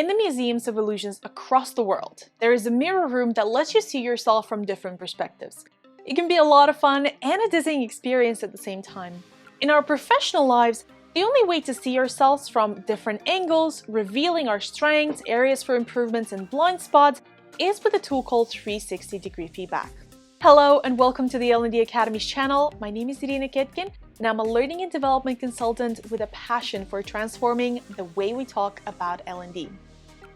In the museums of illusions across the world, there is a mirror room that lets you see yourself from different perspectives. It can be a lot of fun and a dizzying experience at the same time. In our professional lives, the only way to see ourselves from different angles, revealing our strengths, areas for improvements, and blind spots, is with a tool called 360-degree feedback. Hello and welcome to the L&D Academy's channel. My name is Irina Ketkin and I'm a learning and development consultant with a passion for transforming the way we talk about L&D.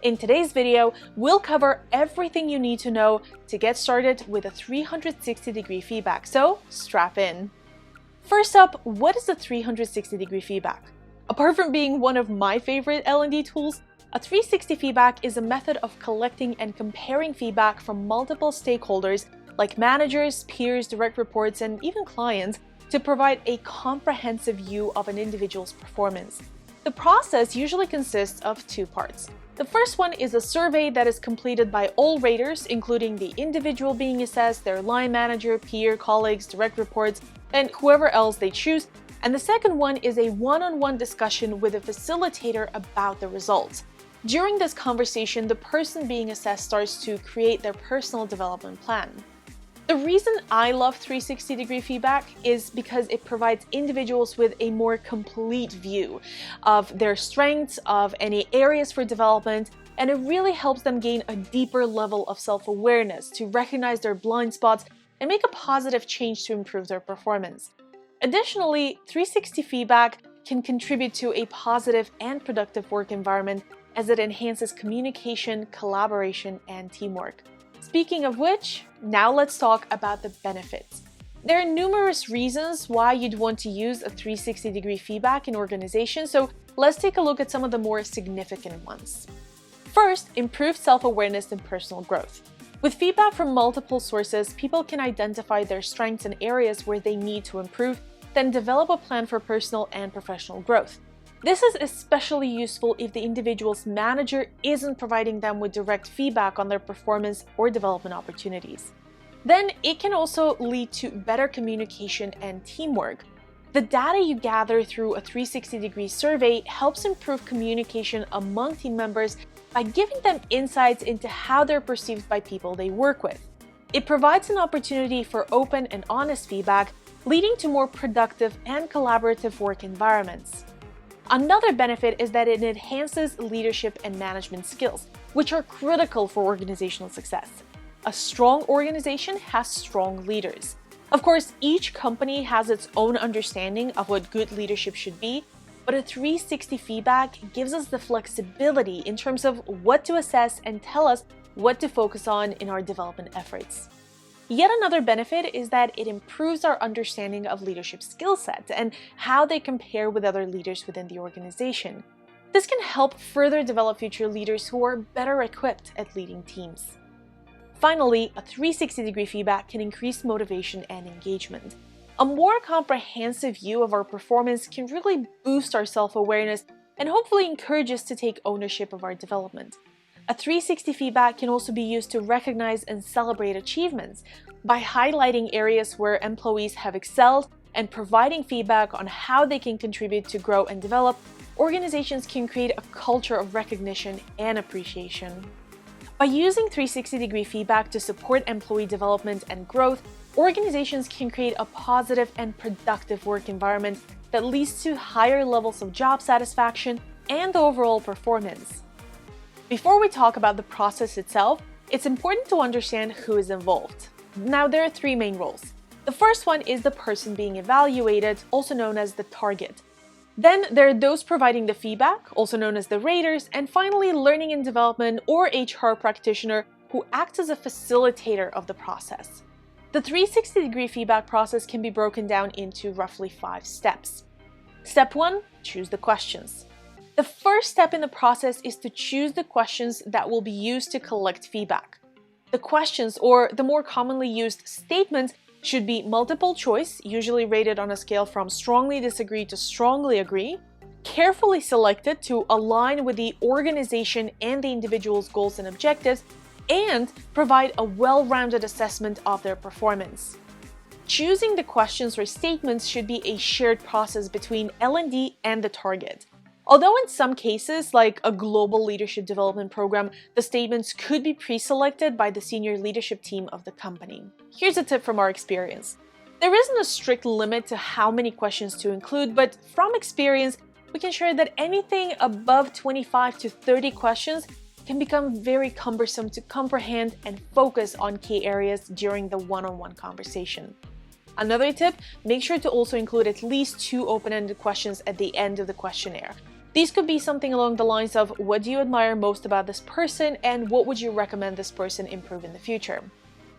In today's video, we'll cover everything you need to know to get started with a 360-degree feedback, so strap in. First up, what is a 360-degree feedback? Apart from being one of my favorite L&D tools, a 360 feedback is a method of collecting and comparing feedback from multiple stakeholders like managers, peers, direct reports, and even clients to provide a comprehensive view of an individual's performance. The process usually consists of two parts. The first one is a survey that is completed by all raters, including the individual being assessed, their line manager, peer, colleagues, direct reports, and whoever else they choose. And the second one is a one-on-one discussion with a facilitator about the results. During this conversation, the person being assessed starts to create their personal development plan. The reason I love 360-degree feedback is because it provides individuals with a more complete view of their strengths, of any areas for development, and it really helps them gain a deeper level of self-awareness to recognize their blind spots and make a positive change to improve their performance. Additionally, 360 feedback can contribute to a positive and productive work environment as it enhances communication, collaboration, and teamwork. Speaking of which, now let's talk about the benefits. There are numerous reasons why you'd want to use a 360-degree feedback in organizations, so let's take a look at some of the more significant ones. First, improved self-awareness and personal growth. With feedback from multiple sources, people can identify their strengths and areas where they need to improve, then develop a plan for personal and professional growth. This is especially useful if the individual's manager isn't providing them with direct feedback on their performance or development opportunities. Then it can also lead to better communication and teamwork. The data you gather through a 360-degree survey helps improve communication among team members by giving them insights into how they're perceived by people they work with. It provides an opportunity for open and honest feedback, leading to more productive and collaborative work environments. Another benefit is that it enhances leadership and management skills, which are critical for organizational success. A strong organization has strong leaders. Of course, each company has its own understanding of what good leadership should be, but a 360 feedback gives us the flexibility in terms of what to assess and tell us what to focus on in our development efforts. Yet another benefit is that it improves our understanding of leadership skill sets and how they compare with other leaders within the organization. This can help further develop future leaders who are better equipped at leading teams. Finally, a 360-degree feedback can increase motivation and engagement. A more comprehensive view of our performance can really boost our self-awareness and hopefully encourage us to take ownership of our development. A 360 feedback can also be used to recognize and celebrate achievements. By highlighting areas where employees have excelled and providing feedback on how they can contribute to grow and develop, organizations can create a culture of recognition and appreciation. By using 360-degree feedback to support employee development and growth, organizations can create a positive and productive work environment that leads to higher levels of job satisfaction and overall performance. Before we talk about the process itself, it's important to understand who is involved. Now, there are three main roles. The first one is the person being evaluated, also known as the target. Then there are those providing the feedback, also known as the raters, and finally, learning and development or HR practitioner who acts as a facilitator of the process. The 360-degree feedback process can be broken down into roughly 5 steps. Step 1, choose the questions. The first step in the process is to choose the questions that will be used to collect feedback. The questions, or the more commonly used statements, should be multiple choice, usually rated on a scale from strongly disagree to strongly agree, carefully selected to align with the organization and the individual's goals and objectives, and provide a well-rounded assessment of their performance. Choosing the questions or statements should be a shared process between L&D and the target. Although in some cases, like a global leadership development program, the statements could be pre-selected by the senior leadership team of the company. Here's a tip from our experience. There isn't a strict limit to how many questions to include, but from experience, we can share that anything above 25 to 30 questions can become very cumbersome to comprehend and focus on key areas during the one-on-one conversation. Another tip, make sure to also include at least 2 open-ended questions at the end of the questionnaire. These could be something along the lines of, what do you admire most about this person, and what would you recommend this person improve in the future?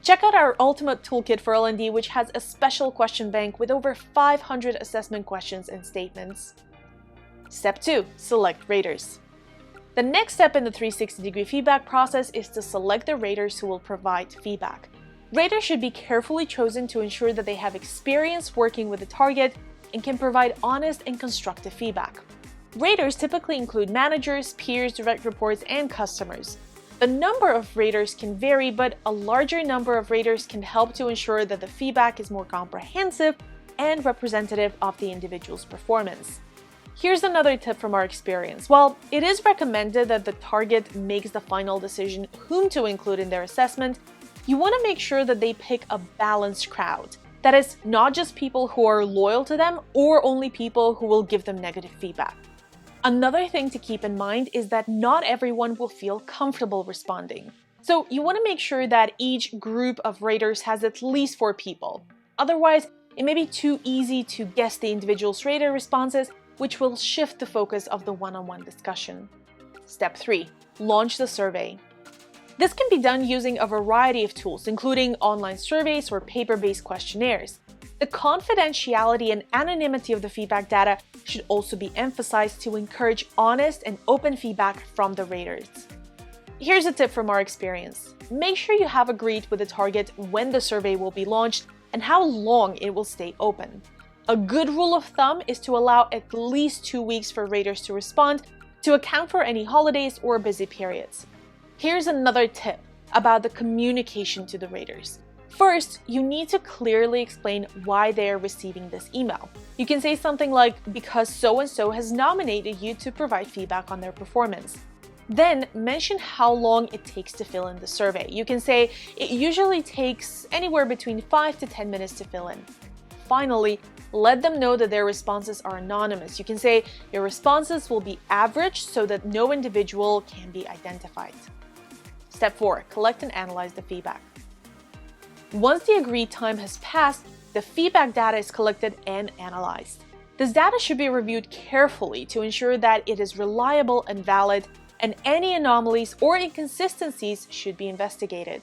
Check out our ultimate toolkit for L&D, which has a special question bank with over 500 assessment questions and statements. Step 2. Select raters. The next step in the 360-degree feedback process is to select the raters who will provide feedback. Raters should be carefully chosen to ensure that they have experience working with the target and can provide honest and constructive feedback. Raters typically include managers, peers, direct reports, and customers. The number of raters can vary, but a larger number of raters can help to ensure that the feedback is more comprehensive and representative of the individual's performance. Here's another tip from our experience. While it is recommended that the target makes the final decision whom to include in their assessment, you want to make sure that they pick a balanced crowd. That is, not just people who are loyal to them or only people who will give them negative feedback. Another thing to keep in mind is that not everyone will feel comfortable responding. So you want to make sure that each group of raters has at least 4 people. Otherwise, it may be too easy to guess the individual's rater responses, which will shift the focus of the one-on-one discussion. Step 3. Launch the survey. This can be done using a variety of tools, including online surveys or paper-based questionnaires. The confidentiality and anonymity of the feedback data should also be emphasized to encourage honest and open feedback from the raters. Here's a tip from our experience. Make sure you have agreed with the target when the survey will be launched and how long it will stay open. A good rule of thumb is to allow at least 2 weeks for raters to respond to account for any holidays or busy periods. Here's another tip about the communication to the raters. First, you need to clearly explain why they are receiving this email. You can say something like, because so-and-so has nominated you to provide feedback on their performance. Then mention how long it takes to fill in the survey. You can say it usually takes anywhere between 5 to 10 minutes to fill in. Finally, let them know that their responses are anonymous. You can say your responses will be averaged so that no individual can be identified. Step 4. Collect and analyze the feedback. Once the agreed time has passed, the feedback data is collected and analyzed. This data should be reviewed carefully to ensure that it is reliable and valid, and any anomalies or inconsistencies should be investigated.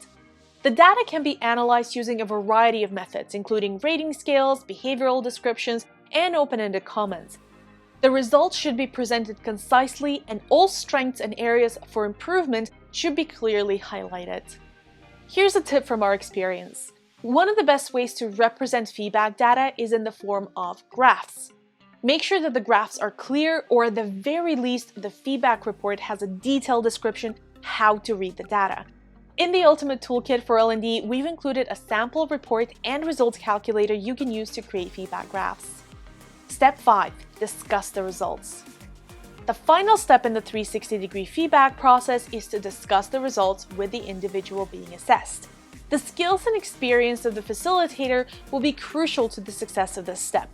The data can be analyzed using a variety of methods, including rating scales, behavioral descriptions, and open-ended comments. The results should be presented concisely, and all strengths and areas for improvement should be clearly highlighted. Here's a tip from our experience. One of the best ways to represent feedback data is in the form of graphs. Make sure that the graphs are clear, or at the very least, the feedback report has a detailed description how to read the data. In the Ultimate Toolkit for L&D, we've included a sample report and results calculator you can use to create feedback graphs. Step 5. Discuss the results. The final step in the 360-degree feedback process is to discuss the results with the individual being assessed. The skills and experience of the facilitator will be crucial to the success of this step.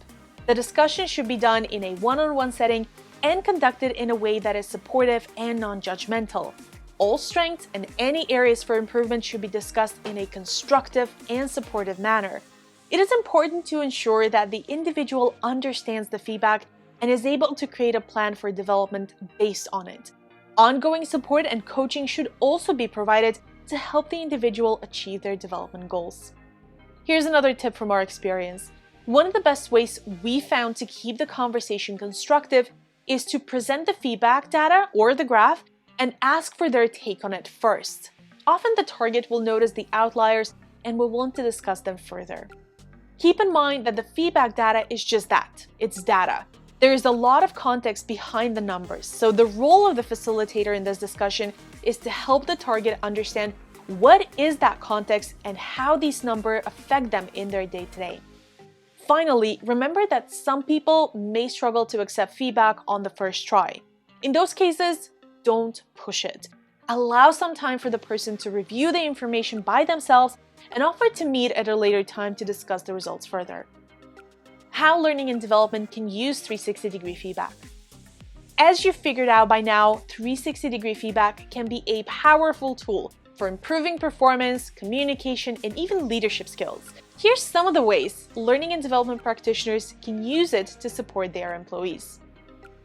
The discussion should be done in a one-on-one setting and conducted in a way that is supportive and non-judgmental. All strengths and any areas for improvement should be discussed in a constructive and supportive manner. It is important to ensure that the individual understands the feedback and is able to create a plan for development based on it. Ongoing support and coaching should also be provided to help the individual achieve their development goals. Here's another tip from our experience. One of the best ways we found to keep the conversation constructive is to present the feedback data or the graph and ask for their take on it first. Often the target will notice the outliers and will want to discuss them further. Keep in mind that the feedback data is just that, it's data. There is a lot of context behind the numbers, so the role of the facilitator in this discussion is to help the target understand what is that context and how these numbers affect them in their day-to-day. Finally, remember that some people may struggle to accept feedback on the first try. In those cases, don't push it. Allow some time for the person to review the information by themselves and offer to meet at a later time to discuss the results further. How learning and development can use 360-degree feedback. As you've figured out by now, 360-degree feedback can be a powerful tool for improving performance, communication, and even leadership skills. Here's some of the ways learning and development practitioners can use it to support their employees.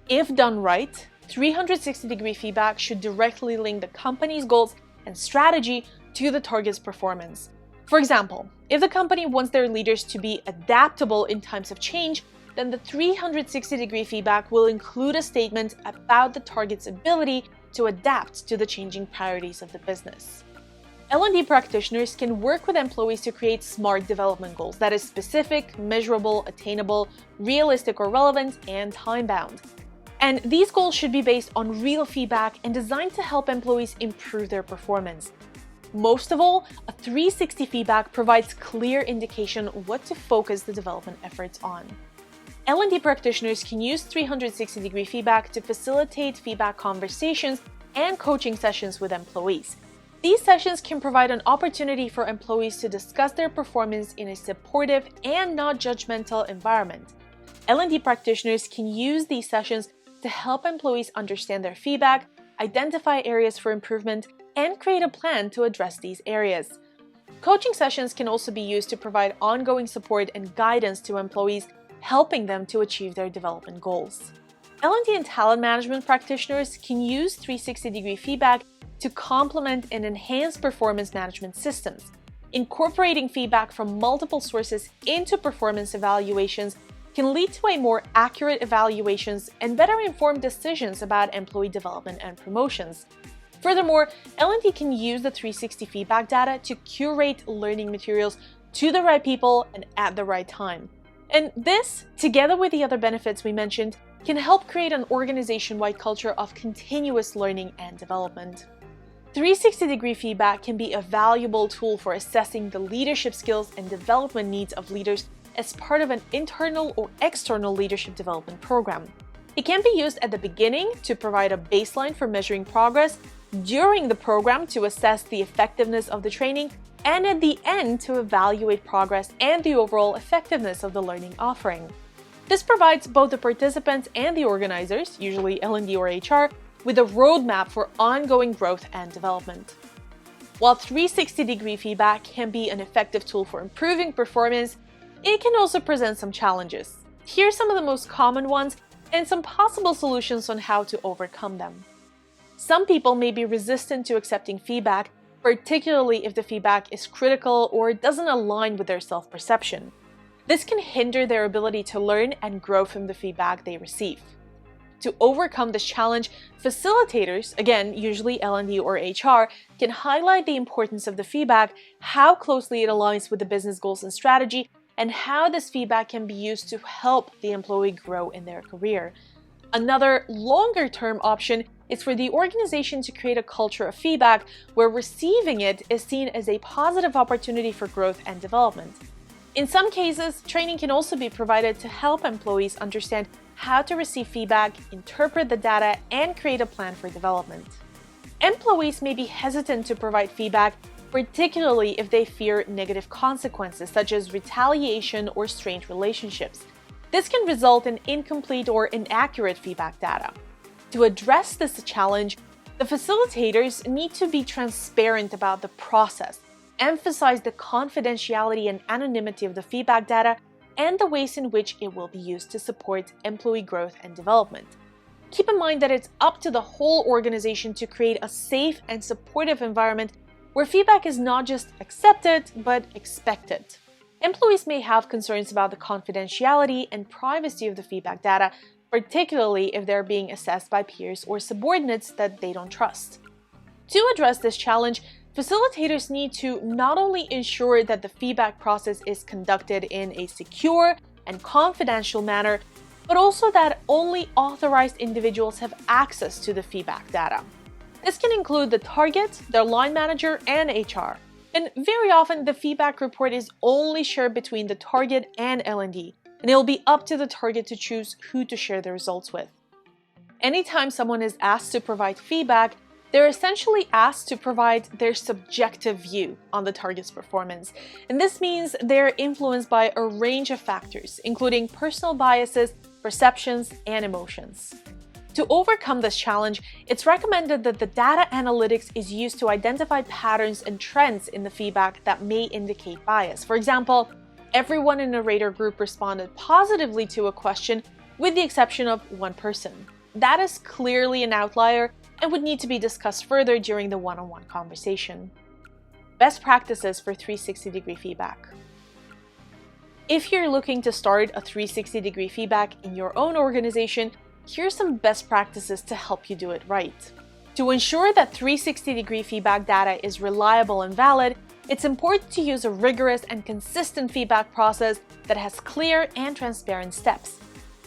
If done right, 360-degree feedback should directly link the company's goals and strategy to the target's performance. For example, if the company wants their leaders to be adaptable in times of change, then the 360-degree feedback will include a statement about the target's ability to adapt to the changing priorities of the business. L&D practitioners can work with employees to create SMART development goals that is specific, measurable, attainable, realistic or relevant, and time-bound. And these goals should be based on real feedback and designed to help employees improve their performance. Most of all, a 360 feedback provides clear indication what to focus the development efforts on. L&D practitioners can use 360-degree feedback to facilitate feedback conversations and coaching sessions with employees. These sessions can provide an opportunity for employees to discuss their performance in a supportive and not judgmental environment. L&D practitioners can use these sessions to help employees understand their feedback, identify areas for improvement, and create a plan to address these areas. Coaching sessions can also be used to provide ongoing support and guidance to employees, helping them to achieve their development goals. L&D and talent management practitioners can use 360-degree feedback to complement and enhance performance management systems. Incorporating feedback from multiple sources into performance evaluations can lead to a more accurate evaluations and better informed decisions about employee development and promotions. Furthermore, L&D can use the 360 feedback data to curate learning materials to the right people and at the right time. And this, together with the other benefits we mentioned, can help create an organization-wide culture of continuous learning and development. 360-degree feedback can be a valuable tool for assessing the leadership skills and development needs of leaders as part of an internal or external leadership development program. It can be used at the beginning to provide a baseline for measuring progress, during the program to assess the effectiveness of the training, and at the end to evaluate progress and the overall effectiveness of the learning offering. This provides both the participants and the organizers, usually L&D or HR, with a roadmap for ongoing growth and development. While 360-degree feedback can be an effective tool for improving performance, it can also present some challenges. Here are some of the most common ones and some possible solutions on how to overcome them. Some people may be resistant to accepting feedback, particularly if the feedback is critical or doesn't align with their self-perception. This can hinder their ability to learn and grow from the feedback they receive. To overcome this challenge, facilitators, again, usually L&D or HR, can highlight the importance of the feedback, how closely it aligns with the business goals and strategy, and how this feedback can be used to help the employee grow in their career. Another longer-term option is for the organization to create a culture of feedback where receiving it is seen as a positive opportunity for growth and development. In some cases, training can also be provided to help employees understand how to receive feedback, interpret the data, and create a plan for development. Employees may be hesitant to provide feedback, particularly if they fear negative consequences such as retaliation or strained relationships. This can result in incomplete or inaccurate feedback data. To address this challenge, the facilitators need to be transparent about the process, emphasize the confidentiality and anonymity of the feedback data, and the ways in which it will be used to support employee growth and development. Keep in mind that it's up to the whole organization to create a safe and supportive environment where feedback is not just accepted, but expected. Employees may have concerns about the confidentiality and privacy of the feedback data, particularly if they're being assessed by peers or subordinates that they don't trust. To address this challenge, facilitators need to not only ensure that the feedback process is conducted in a secure and confidential manner, but also that only authorized individuals have access to the feedback data. This can include the target, their line manager, and HR. And very often, the feedback report is only shared between the target and L&D, and it will be up to the target to choose who to share the results with. Anytime someone is asked to provide feedback, they're essentially asked to provide their subjective view on the target's performance. And this means they're influenced by a range of factors, including personal biases, perceptions, and emotions. To overcome this challenge, it's recommended that the data analytics is used to identify patterns and trends in the feedback that may indicate bias. For example, everyone in a rater group responded positively to a question with the exception of one person. That is clearly an outlier and would need to be discussed further during the one-on-one conversation. Best practices for 360-degree feedback. If you're looking to start a 360-degree feedback in your own organization, here's some best practices to help you do it right. To ensure that 360-degree feedback data is reliable and valid, it's important to use a rigorous and consistent feedback process that has clear and transparent steps.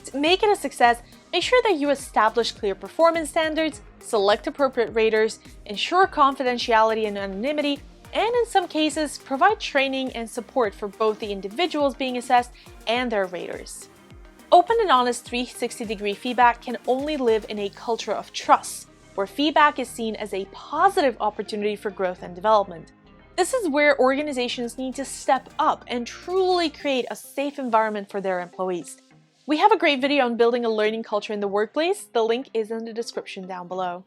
To make it a success, make sure that you establish clear performance standards, select appropriate raters, ensure confidentiality and anonymity, and in some cases, provide training and support for both the individuals being assessed and their raters. Open and honest 360-degree feedback can only live in a culture of trust, where feedback is seen as a positive opportunity for growth and development. This is where organizations need to step up and truly create a safe environment for their employees. We have a great video on building a learning culture in the workplace. The link is in the description down below.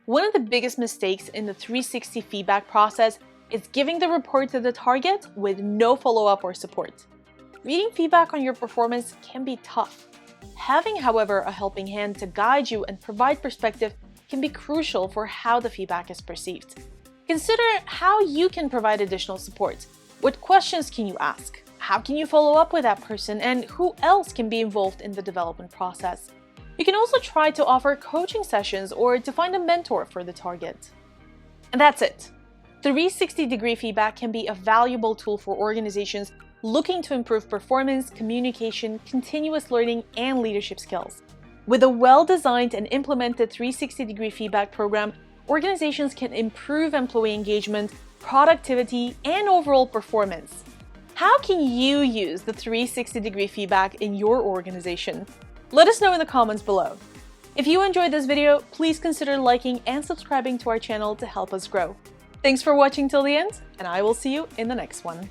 One of the biggest mistakes in the 360 feedback process is giving the report to the target with no follow-up or support. Reading feedback on your performance can be tough. Having, however, a helping hand to guide you and provide perspective can be crucial for how the feedback is perceived. Consider how you can provide additional support. What questions can you ask? How can you follow up with that person, and who else can be involved in the development process? You can also try to offer coaching sessions or to find a mentor for the target. And that's it. 360-degree feedback can be a valuable tool for organizations looking to improve performance, communication, continuous learning, and leadership skills. With a well-designed and implemented 360-degree feedback program, organizations can improve employee engagement, productivity, and overall performance. How can you use the 360-degree feedback in your organization? Let us know in the comments below. If you enjoyed this video, please consider liking and subscribing to our channel to help us grow. Thanks for watching till the end, and I will see you in the next one.